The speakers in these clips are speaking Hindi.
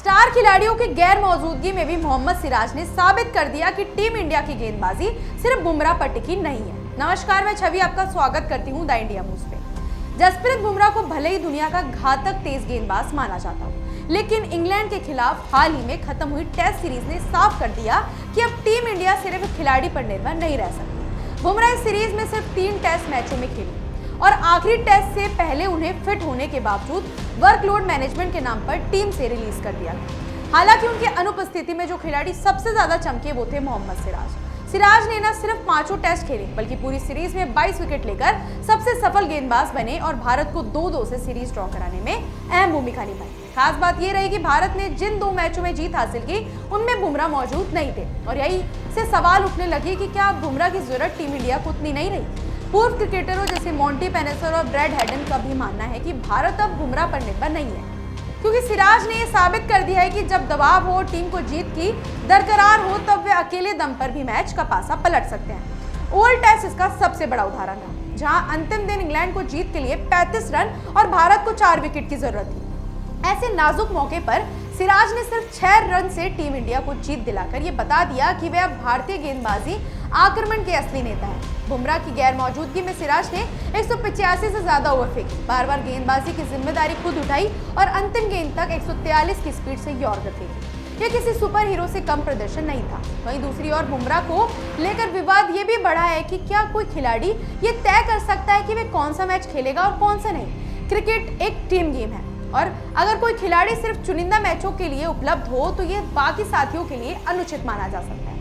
स्टार खिलाड़ियों की गैर मौजूदगी में भी मोहम्मद सिराज ने साबित कर दिया कि टीम इंडिया की गेंदबाजी सिर्फ बुमराह पर टिकी नहीं है। नमस्कार, मैं छवि आपका स्वागत करती हूं द इंडिया मूव्स पे। जसप्रीत बुमराह को भले ही दुनिया का घातक तेज गेंदबाज माना जाता हो, लेकिन इंग्लैंड के खिलाफ हाल ही में खत्म हुई टेस्ट सीरीज ने साफ कर दिया कि अब टीम इंडिया सिर्फ खिलाड़ी पर निर्भर नहीं रह सकती। बुमराह इस सीरीज में सिर्फ 3 टेस्ट मैचों में खेले और आखिरी टेस्ट से पहले उन्हें फिट होने के बावजूद वर्कलोड मैनेजमेंट के नाम पर टीम से रिलीज कर दिया गया। हालांकि उनकी अनुपस्थिति में जो खिलाड़ी सबसे ज्यादा चमके वो थे मोहम्मद सिराज। सिराज ने न सिर्फ 5 टेस्ट खेले बल्कि पूरी सीरीज में 22 विकेट लेकर सबसे सफल गेंदबाज बने और भारत को 2-2 से सीरीज ड्रॉ कराने में अहम भूमिका निभाई। खास बात यह रही कि भारत ने जिन 2 मैचों में जीत हासिल की उनमें बुमराह मौजूद नहीं थे और यही से सवाल उठने लगे कि क्या बुमराह की जरूरत टीम इंडिया को उतनी नहीं रही। पूर्व क्रिकेटरों जैसे मॉन्टी पेनेसर और ब्रैड हेडन का भी मानना है कि भारत अब बुमराह पर निर्भर नहीं है, क्योंकि सिराज ने यह साबित कर दिया है कि जब दबाव हो, टीम को जीत की दरकरार हो, तब वे अकेले दम पर भी मैच का पासा पलट सकते हैं। ओल्ड टेस्ट इसका सबसे बड़ा उदाहरण है, जहां अंतिम दिन इंग्लैंड को जीत के लिए 35 रन और भारत को 4 विकेट की जरूरत थी। ऐसे नाजुक मौके पर सिराज ने सिर्फ 6 रन से टीम इंडिया को जीत दिलाकर ये बता दिया कि वे अब भारतीय गेंदबाजी आक्रमण के असली नेता हैं। बुमराह की गैर मौजूदगी में सिराज ने 185 से ज्यादा ओवर फेंकी, बार-बार गेंदबाजी की जिम्मेदारी खुद उठाई और अंतिम गेंद तक 143 की स्पीड से यॉर्कर फेंकी। ये किसी सुपर हीरो से कम प्रदर्शन नहीं था। वहीं दूसरी ओर बुमराह को लेकर विवाद ये भी बढ़ा है कि क्या कोई खिलाड़ी ये तय कर सकता है कि वे कौन सा मैच खेलेगा और कौन सा नहीं। क्रिकेट एक टीम गेम है और अगर कोई खिलाड़ी सिर्फ चुनिंदा मैचों के लिए उपलब्ध हो तो ये बाकी साथियों के लिए अनुचित माना जा सकता है।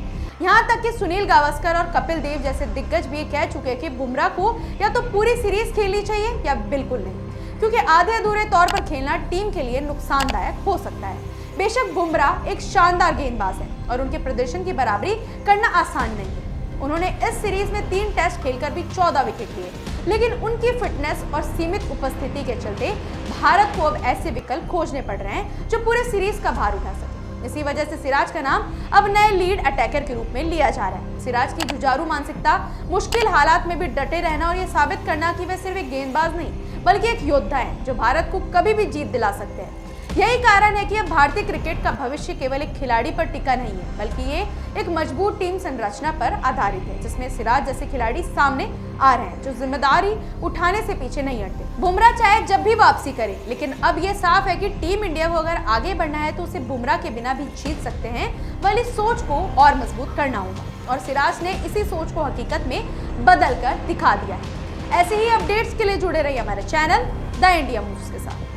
यहाँ तक कि सुनील गावस्कर और कपिल देव जैसे दिग्गज भी कह चुके हैं कि बुमराह को या तो पूरी सीरीज खेलनी चाहिए या बिल्कुल नहीं, क्योंकि आधे अधूरे तौर पर खेलना टीम के लिए नुकसानदायक हो सकता है। बेशक बुमराह एक शानदार गेंदबाज है और उनके प्रदर्शन की बराबरी करना आसान नहीं है। उन्होंने इस सीरीज में 3 टेस्ट खेलकर भी 14 विकेट लिए, लेकिन उनकी फिटनेस और सीमित उपस्थिति के चलते भारत को अब ऐसे विकल्प खोजने पड़ रहे हैं जो पूरे सीरीज का भार उठा सके। इसी वजह से सिराज का नाम अब नए लीड अटैकर के रूप में लिया जा रहा है। सिराज की जुझारू मानसिकता, मुश्किल हालात में भी डटे रहना और ये साबित करना कि वे सिर्फ एक गेंदबाज नहीं बल्कि एक योद्धा है जो भारत को कभी भी जीत दिला सकते हैं। यही कारण है कि अब भारतीय क्रिकेट का भविष्य केवल एक खिलाड़ी पर टिका नहीं है, बल्कि ये एक मजबूत टीम संरचना पर आधारित है, जिसमें सिराज जैसे खिलाड़ी सामने आ रहे हैं जो जिम्मेदारी उठाने से पीछे नहीं हटते। बुमराह चाहे जब भी वापसी करे, लेकिन अब ये साफ है कि टीम इंडिया को अगर आगे बढ़ना है तो उसे बुमराह के बिना भी जीत सकते हैं, बल्कि इस सोच को और मजबूत करना होगा और सिराज ने इसी सोच को हकीकत में बदल कर दिखा दिया है। ऐसे ही अपडेट्स के लिए जुड़े रहिए हमारे चैनल द इंडिया मूव्स के साथ।